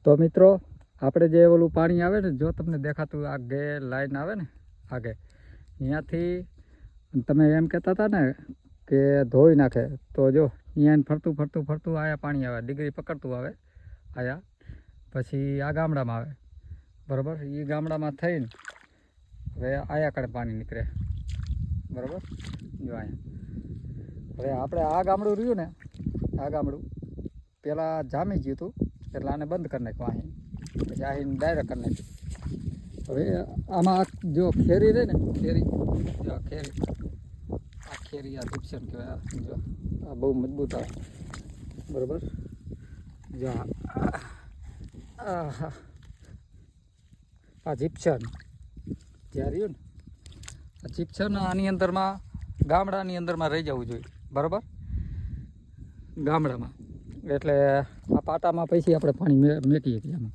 તો મિત્રો આપણે જે ઓલું પાણી આવે ને, જો તમને દેખાતું આગે લાઈન આવે ને આગે, અહીંયાથી તમે એમ કહેતા હતા ને કે ધોઈ નાખે, તો જો અહીંયા ફરતું ફરતું ફરતું આયા પાણી આવે, ડિગ્રી પકડતું આવે આયા, પછી આ ગામડામાં આવે બરાબર. એ ગામડામાં થઈને હવે આયા કડે પાણી નીકળે બરાબર. જો અહીંયા હવે આપણે આ ગામડું રહ્યું ને, આ ગામડું પહેલાં જામી ગયું હતું એટલે આને બંધ કરી નાખ્યું અહીં, પછી આહીને ડાયરેક્ટ કરી નાખ્યું. હવે આમાં જો ખેરી રહે ને, ખેરી જો ખેરી, આ ખેરી આ જીપ્સમ કહેવાય. જો આ બહુ મજબૂત આવે બરાબર. જો આ જીપ્સન જ્યાં રહ્યું ને, આ જીપ્સન આની અંદરમાં ગામડાની અંદરમાં રહી જવું જોઈએ બરાબર, ગામડામાં. એટલે આ પાટામાં પછી આપણે પાણી મેકીએ છીએ આમાં.